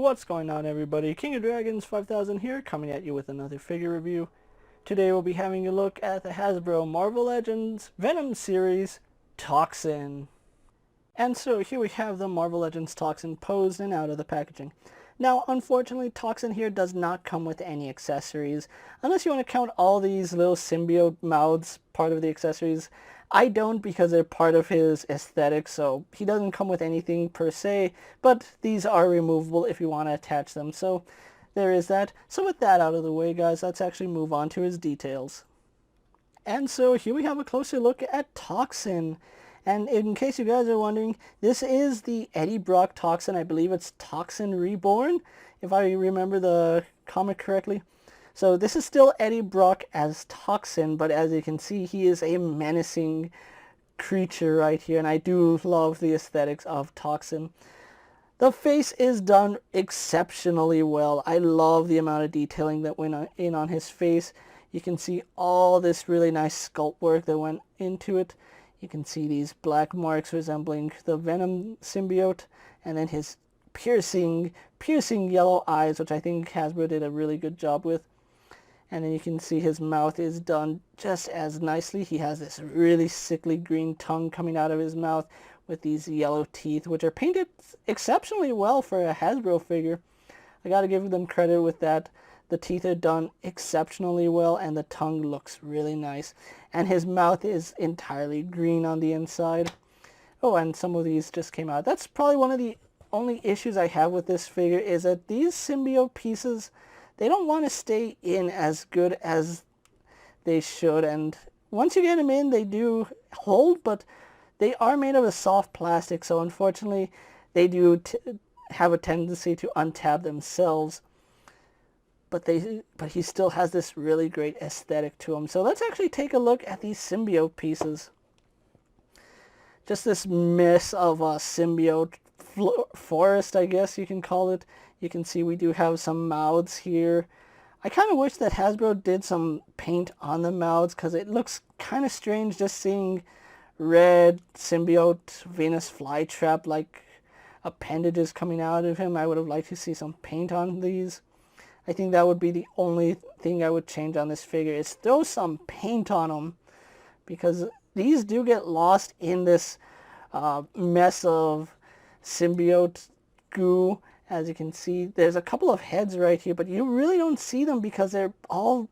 What's going on, everybody? King of Dragons 5000 here, coming at you with another figure review. Today we'll be having a look at the Hasbro Marvel Legends Venom series, Toxin. And so here we have the Marvel Legends Toxin posed and out of the packaging. Now, unfortunately, Toxin here does not come with any accessories, unless you want to count all these little symbiote mouths part of the accessories. I don't, because they're part of his aesthetic, so he doesn't come with anything per se, but these are removable if you want to attach them, so there is that. So with that out of the way, guys, let's actually move on to his details. And so here we have a closer look at Toxin. And in case you guys are wondering, this is the Eddie Brock Toxin. I believe it's Toxin Reborn, if I remember the comic correctly. So this is still Eddie Brock as Toxin, but as you can see, he is a menacing creature right here, and I do love the aesthetics of Toxin. The face is done exceptionally well. I love the amount of detailing that went in on his face. You can see all this really nice sculpt work that went into it. You can see these black marks resembling the Venom symbiote, and then his piercing yellow eyes, which I think Hasbro did a really good job with. And then you can see his mouth is done just as nicely. He has this really sickly green tongue coming out of his mouth with these yellow teeth, which are painted exceptionally well for a Hasbro figure. I gotta give them credit with that. The teeth are done exceptionally well, and the tongue looks really nice. And his mouth is entirely green on the inside. Oh, and some of these just came out. That's probably one of the only issues I have with this figure, is that these symbiote pieces, they don't want to stay in as good as they should. And once you get them in, they do hold, but they are made of a soft plastic, so unfortunately they do have a tendency to untab themselves. But he still has this really great aesthetic to him. So let's actually take a look at these symbiote pieces. Just this mess of a symbiote forest, I guess you can call it. You can see we do have some mouths here. I kind of wish that Hasbro did some paint on the mouths, because it looks kind of strange just seeing red symbiote Venus flytrap like appendages coming out of him. I would have liked to see some paint on these. I think that would be the only thing I would change on this figure, is throw some paint on them, because these do get lost in this mess of symbiote goo. As you can see, there's a couple of heads right here, but you really don't see them because they're all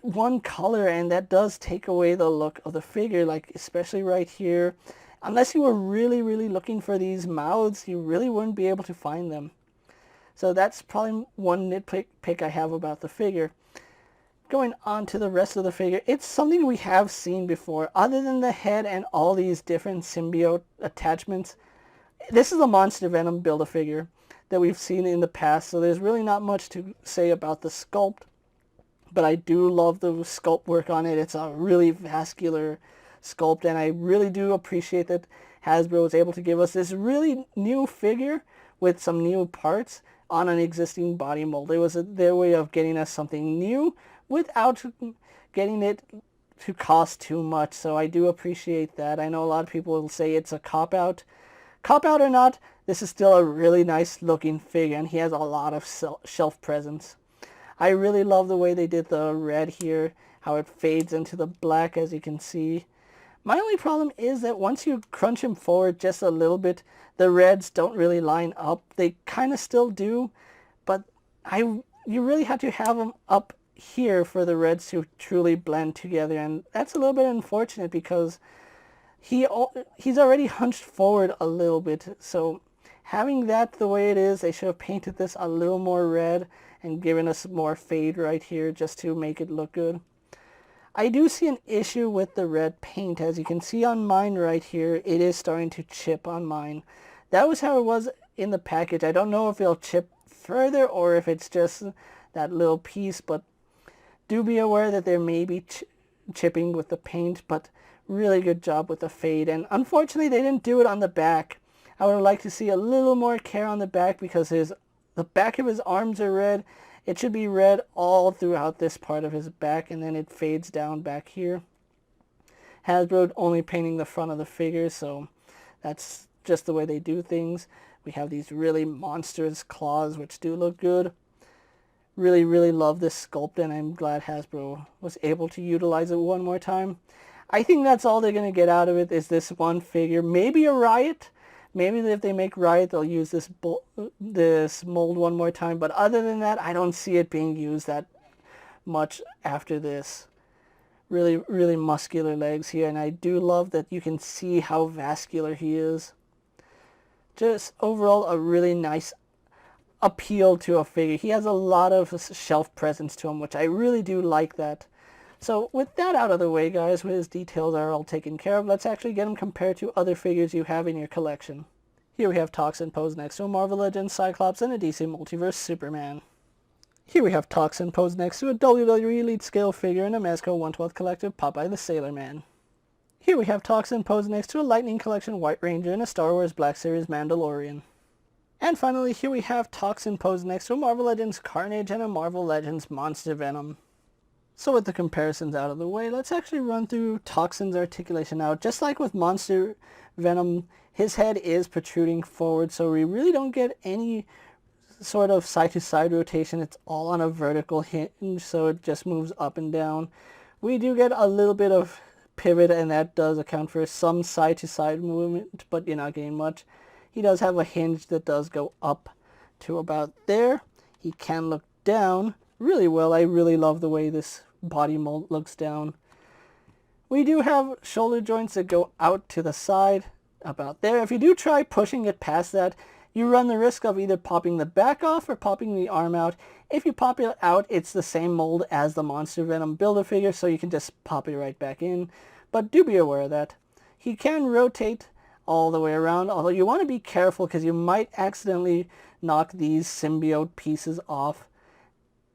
one color, and that does take away the look of the figure, like especially right here. Unless you were really looking for these mouths, you really wouldn't be able to find them. So that's probably one nitpick I have about the figure. Going on to the rest of the figure, it's something we have seen before. Other than the head and all these different symbiote attachments, this is a Monster Venom Build-A-Figure that we've seen in the past, so there's really not much to say about the sculpt. But I do love the sculpt work on it. It's a really vascular sculpt, and I really do appreciate that Hasbro was able to give us this really new figure with some new parts on an existing body mold. It was their way of getting us something new without getting it to cost too much, so I do appreciate that. I know a lot of people will say it's a cop-out. Cop-out or not, this is still a really nice looking figure, and he has a lot of shelf presence. I really love the way they did the red here, how it fades into the black, as you can see. My only problem is that once you crunch him forward just a little bit, the reds don't really line up. They kind of still do, but you really have to have them up here for the reds to truly blend together, and that's a little bit unfortunate because he's already hunched forward a little bit. So having that the way it is, they should have painted this a little more red and given us more fade right here just to make it look good. I do see an issue with the red paint. As you can see on mine right here, it is starting to chip on mine. That was how it was in the package. I don't know if it'll chip further or if it's just that little piece, but do be aware that there may be chipping with the paint, but really good job with the fade. And unfortunately, they didn't do it on the back. I would like to see a little more care on the back, because the back of his arms are red. It should be red all throughout this part of his back, and then it fades down back here. Hasbro only painting the front of the figure, so that's just the way they do things. We have these really monstrous claws, which do look good. Really, really love this sculpt, and I'm glad Hasbro was able to utilize it one more time. I think that's all they're going to get out of it, is this one figure. Maybe a Riot. Maybe if they make Riot, they'll use this mold one more time. But other than that, I don't see it being used that much after this. Really, really muscular legs here, and I do love that you can see how vascular he is. Just overall a really nice appeal to a figure. He has a lot of shelf presence to him, which I really do like that. So with that out of the way, guys, with his details are all taken care of, let's actually get him compared to other figures you have in your collection. Here we have Toxin posed next to a Marvel Legends Cyclops and a DC Multiverse Superman. Here we have Toxin posed next to a WWE Elite Scale figure and a Mezco 1/12 Collective Popeye the Sailor Man. Here we have Toxin posed next to a Lightning Collection White Ranger and a Star Wars Black Series Mandalorian. And finally, here we have Toxin posed next to a Marvel Legends Carnage and a Marvel Legends Monster Venom. So with the comparisons out of the way, let's actually run through Toxin's articulation now. Just like with Monster Venom, his head is protruding forward, so we really don't get any sort of side-to-side rotation. It's all on a vertical hinge, so it just moves up and down. We do get a little bit of pivot, and that does account for some side-to-side movement, but you're not getting much. He does have a hinge that does go up to about there. He can look down really well. I really love the way this body mold looks down. We do have shoulder joints that go out to the side about there. If you do try pushing it past that, you run the risk of either popping the back off or popping the arm out. If you pop it out, it's the same mold as the Monster Venom Build-A-Figure, so you can just pop it right back in. But do be aware of that. He can rotate all the way around, although you want to be careful because you might accidentally knock these symbiote pieces off.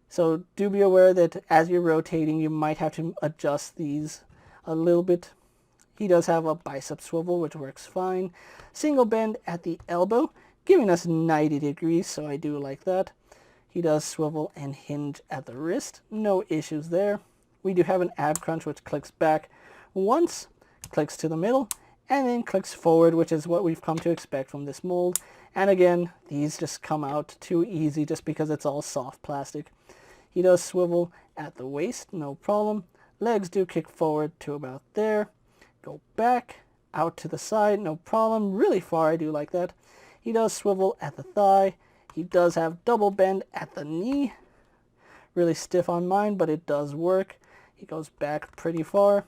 So do be aware that as you're rotating, you might have to adjust these a little bit. He does have a bicep swivel, which works fine. Single bend at the elbow, giving us 90 degrees, so I do like that. He does swivel and hinge at the wrist. No issues there. We do have an ab crunch, which clicks back once, clicks to the middle, and then clicks forward, which is what we've come to expect from this mold. And again, these just come out too easy just because it's all soft plastic. He does swivel at the waist, no problem. Legs do kick forward to about there. Go back, out to the side, no problem. Really far, I do like that. He does swivel at the thigh. He does have double bend at the knee. Really stiff on mine, but it does work. He goes back pretty far.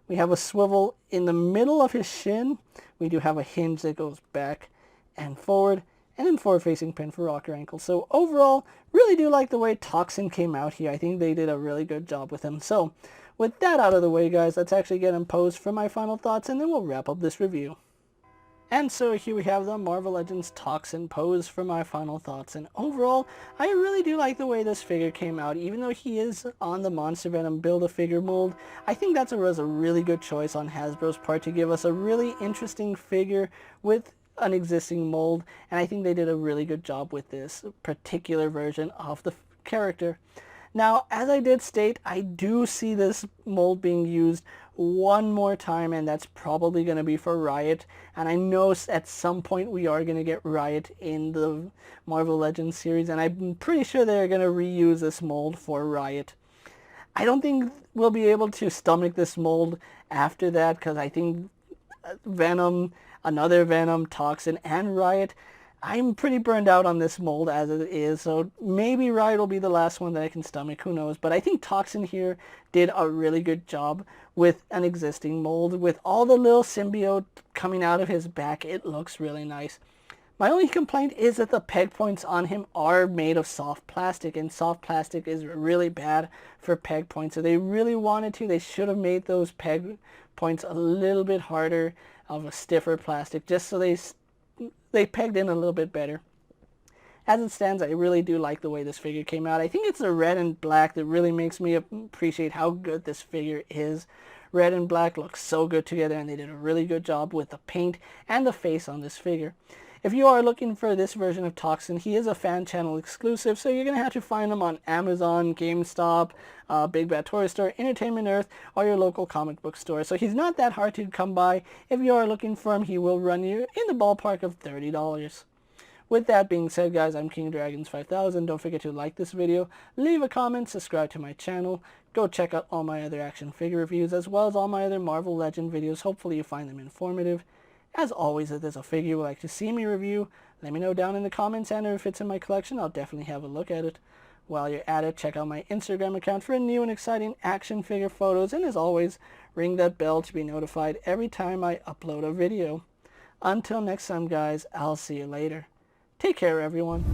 We have a swivel in the middle of his shin. We do have a hinge that goes back and forward, and then forward-facing pin for rocker ankle. So overall, really do like the way Toxin came out here. I think they did a really good job with him. So with that out of the way, guys, let's actually get him posed for my final thoughts, and then we'll wrap up this review. And so here we have the Marvel Legends Toxin pose for my final thoughts. And overall, I really do like the way this figure came out. Even though he is on the Monster Venom Build-A-Figure mold, I think that was a really good choice on Hasbro's part to give us a really interesting figure with an existing mold. And I think they did a really good job with this particular version of the character. Now, as I did state, I do see this mold being used one more time, and that's probably going to be for Riot. And I know at some point we are going to get Riot in the Marvel Legends series, and I'm pretty sure they're going to reuse this mold for Riot. I don't think we'll be able to stomach this mold after that, because I think Venom, another Venom, Toxin, and Riot, I'm pretty burned out on this mold as it is, so maybe Riot will be the last one that I can stomach, who knows. But I think Toxin here did a really good job with an existing mold. With all the little symbiote coming out of his back, it looks really nice. My only complaint is that the peg points on him are made of soft plastic, and soft plastic is really bad for peg points. So they really wanted to, they should have made those peg points a little bit harder, of a stiffer plastic, just so they pegged in a little bit better. As it stands, I really do like the way this figure came out. I think it's the red and black that really makes me appreciate how good this figure is. Red and black look so good together, and they did a really good job with the paint and the face on this figure. If you are looking for this version of Toxin, he is a fan channel exclusive, so you're going to have to find him on Amazon, GameStop, Big Bad Toy Store, Entertainment Earth, or your local comic book store. So he's not that hard to come by. If you are looking for him, he will run you in the ballpark of $30. With that being said, guys, I'm KingofDragons 5000. Don't forget to like this video, leave a comment, subscribe to my channel. Go check out all my other action figure reviews, as well as all my other Marvel Legend videos. Hopefully you find them informative. As always, if there's a figure you would like to see me review, let me know down in the comments, and if it's in my collection, I'll definitely have a look at it. While you're at it, check out my Instagram account for new and exciting action figure photos, and as always, ring that bell to be notified every time I upload a video. Until next time, guys, I'll see you later. Take care, everyone.